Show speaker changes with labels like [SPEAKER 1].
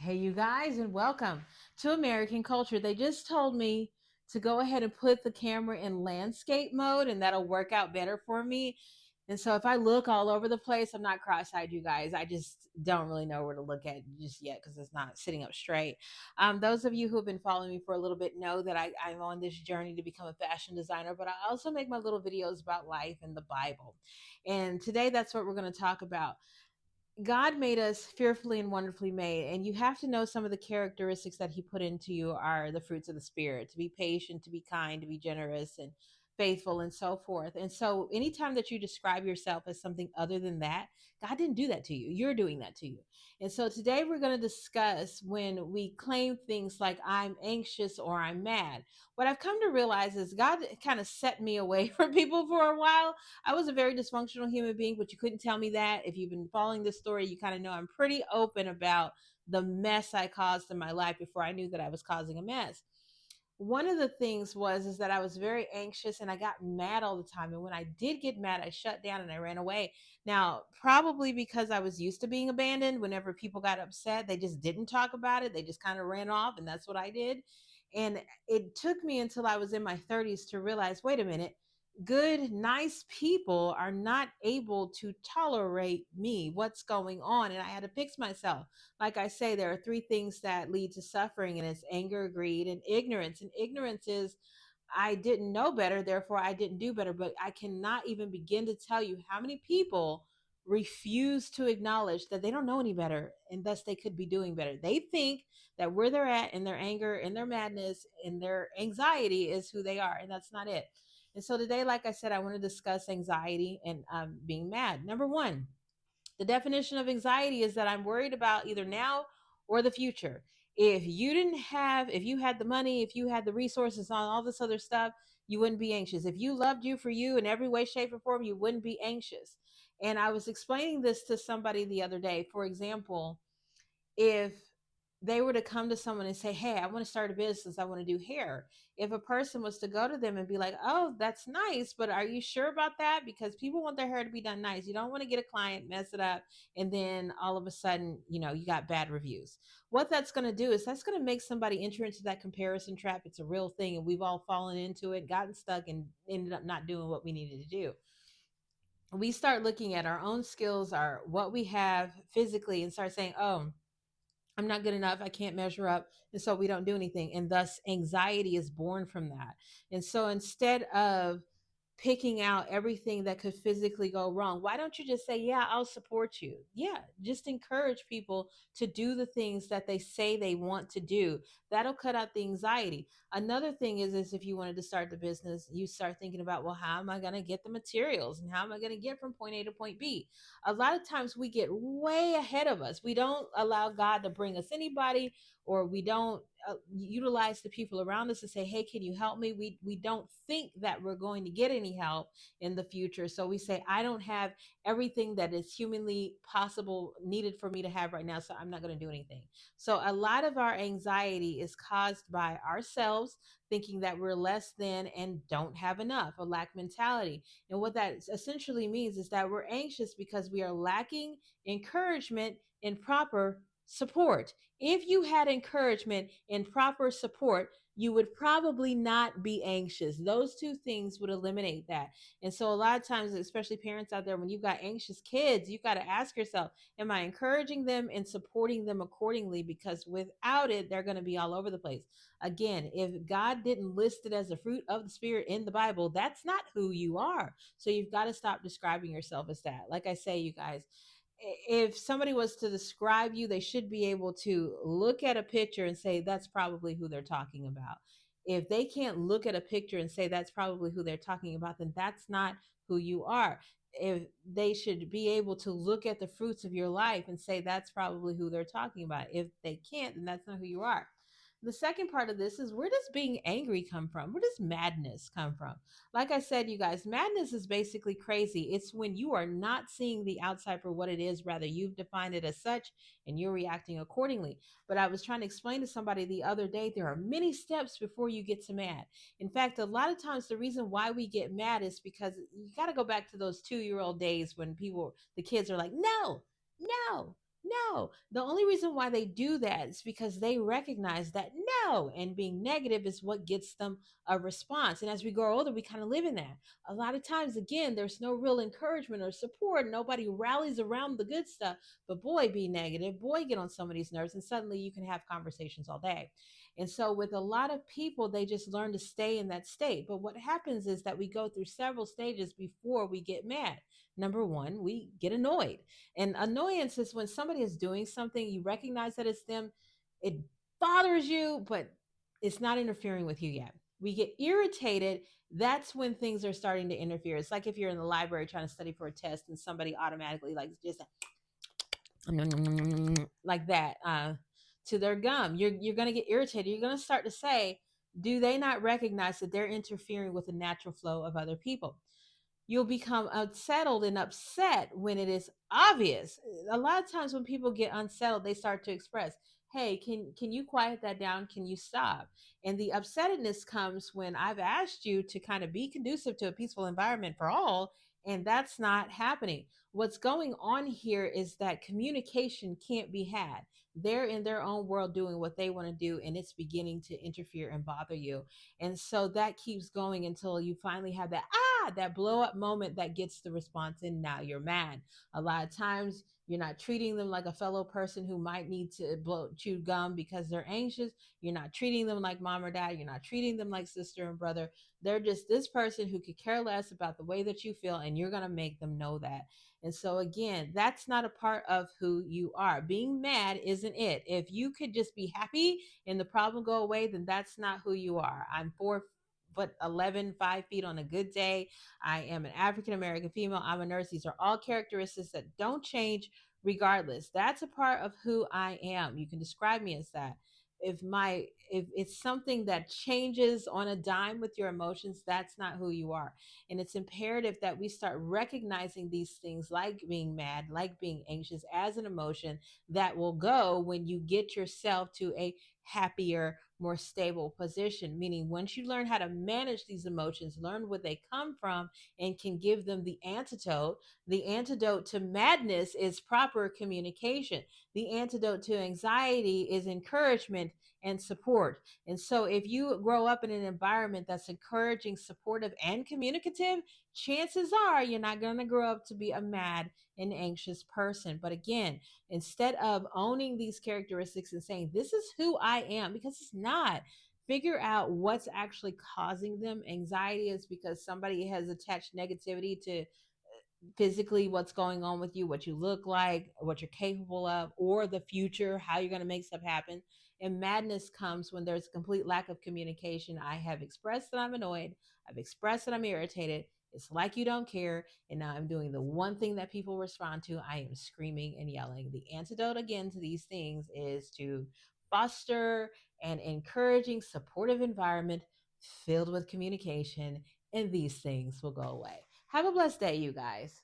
[SPEAKER 1] Hey, you guys, and welcome to American Culture. They just told me to go ahead and put the camera in landscape mode, and that'll work out better for me. And so, if I look all over the place, I'm not cross eyed, you guys. I just don't really know where to look at just yet because it's not sitting up straight. Those of you who have been following me for a little bit know that I'm on this journey to become a fashion designer, but I also make my little videos about life and the Bible. And today, that's what we're going to talk about. God made us fearfully and wonderfully made, and you have to know some of the characteristics that He put into you are the fruits of the Spirit: to be patient, to be kind, to be generous, and faithful, and so forth. And so, anytime that you describe yourself as something other than that, God didn't do that to you. You're doing that to you. And so, today we're going to discuss when we claim things like I'm anxious or I'm mad. What I've come to realize is God kind of set me away from people for a while. I was a very dysfunctional human being, but you couldn't tell me that. If you've been following this story, you kind of know I'm pretty open about the mess I caused in my life before I knew that I was causing a mess. One of the things was is that I was very anxious and I got mad all the time. And when I did get mad, I shut down and I ran away. Now, probably because I was used to being abandoned, whenever people got upset, they just didn't talk about it. They just kind of ran off, and that's what I did. And it took me until I was in my 30s to realize, wait a minute, good, nice people are not able to tolerate me. What's going on? And I had to fix myself. Like I say, there are three things that lead to suffering, and it's anger, greed, and ignorance. And ignorance is I didn't know better, therefore I didn't do better. But I cannot even begin to tell you how many people refuse to acknowledge that they don't know any better and thus they could be doing better. They think that where they're at in their anger, in their madness, in their anxiety is who they are, and that's not it. And so today, like I said, I want to discuss anxiety and being mad. Number one, the definition of anxiety is that I'm worried about either now or the future. If you had the money, if you had the resources on all this other stuff, you wouldn't be anxious. If you loved you for you in every way, shape, or form, you wouldn't be anxious. And I was explaining this to somebody the other day. For example, if they were to come to someone and say, hey, I want to start a business, I want to do hair. If a person was to go to them and be like, oh, that's nice, but are you sure about that? Because people want their hair to be done nice. You don't want to get a client, mess it up, and then all of a sudden, you got bad reviews. What that's going to do is that's going to make somebody enter into that comparison trap. It's a real thing, and we've all fallen into it, gotten stuck, and ended up not doing what we needed to do. We start looking at our own skills, our what we have physically, and start saying, oh, I'm not good enough. I can't measure up. And so we don't do anything. And thus, anxiety is born from that. And so instead of picking out everything that could physically go wrong, why don't you just say, yeah, I'll support you? Yeah, just encourage people to do the things that they say they want to do. That'll cut out the anxiety. Another thing is if you wanted to start the business, you start thinking about, well, how am I going to get the materials and how am I going to get from point A to point B? A lot of times we get way ahead of us. We don't allow God to bring us anybody, or we don't utilize the people around us to say, hey, can you help me? We don't think that we're going to get any help in the future, so we say, I don't have everything that is humanly possible needed for me to have right now, so I'm not going to do anything. So a lot of our anxiety is caused by ourselves thinking that we're less than and don't have enough, a lack mentality. And what that essentially means is that we're anxious because we are lacking encouragement and proper support. If you had encouragement and proper support, you would probably not be anxious. Those two things would eliminate that. And so, a lot of times, especially parents out there, when you've got anxious kids, you've got to ask yourself, am I encouraging them and supporting them accordingly? Because without it, they're going to be all over the place. Again, if God didn't list it as a fruit of the Spirit in the Bible, that's not who you are. So, you've got to stop describing yourself as that. Like I say, you guys, if somebody was to describe you, they should be able to look at a picture and say that's probably who they're talking about. If they can't look at a picture and say that's probably who they're talking about, then that's not who you are. If they should be able to look at the fruits of your life and say that's probably who they're talking about. If they can't, then that's not who you are. The second part of this is, where does being angry come from? Where does madness come from? Like I said, you guys, madness is basically crazy. It's when you are not seeing the outside for what it is, rather, you've defined it as such and you're reacting accordingly. But I was trying to explain to somebody the other day, there are many steps before you get to mad. In fact, a lot of times the reason why we get mad is because you got to go back to those 2-year-old days when the kids are like, no, no, No, the only reason why they do that is because they recognize that no, and being negative is what gets them a response. And as we grow older, we kind of live in that. A lot of times, again, there's no real encouragement or support. Nobody rallies around the good stuff. But boy, be negative, boy, get on somebody's nerves, and suddenly you can have conversations all day. And so, with a lot of people, they just learn to stay in that state. But what happens is that we go through several stages before we get mad. Number one, we get annoyed. And annoyance is when somebody is doing something, you recognize that it's them, it bothers you, but it's not interfering with you yet. We get irritated. That's when things are starting to interfere. It's like if you're in the library trying to study for a test and somebody automatically like just like that to their gum. You're going to get irritated. You're going to start to say, do they not recognize that they're interfering with the natural flow of other people? You'll become unsettled and upset when it is obvious. A lot of times when people get unsettled, they start to express, "Hey, can you quiet that down? Can you stop?" And the upsettedness comes when I've asked you to kind of be conducive to a peaceful environment for all, and that's not happening. What's going on here is that communication can't be had. They're in their own world doing what they want to do, and it's beginning to interfere and bother you. And so that keeps going until you finally have that blow up moment that gets the response, and now you're mad. A lot of times you're not treating them like a fellow person who might need to chew gum because they're anxious. You're not treating them like mom or dad. You're not treating them like sister and brother. They're just this person who could care less about the way that you feel, and you're going to make them know that. And so, again, that's not a part of who you are. Being mad isn't it. If you could just be happy and the problem go away, then that's not who you are. I'm 4'11", 5 feet on a good day. I am an African American female. I'm a nurse. These are all characteristics that don't change regardless. That's a part of who I am. You can describe me as that. If it's something that changes on a dime with your emotions, that's not who you are. And it's imperative that we start recognizing these things like being mad, like being anxious as an emotion that will go when you get yourself to a happier, more stable position. Meaning, once you learn how to manage these emotions, learn where they come from, and can give them the antidote to madness is proper communication. The antidote to anxiety is encouragement and support. And so, if you grow up in an environment that's encouraging, supportive, and communicative, chances are you're not going to grow up to be a mad and anxious person. But again, instead of owning these characteristics and saying, this is who I am, because it's not, figure out what's actually causing them. Anxiety is because somebody has attached negativity to physically what's going on with you, what you look like, what you're capable of, or the future, how you're going to make stuff happen. And madness comes when there's a complete lack of communication. I have expressed that I'm annoyed. I've expressed that I'm irritated. It's like you don't care. And now I'm doing the one thing that people respond to. I am screaming and yelling. The antidote, again, to these things is to foster an encouraging, supportive environment filled with communication, and these things will go away. Have a blessed day, you guys.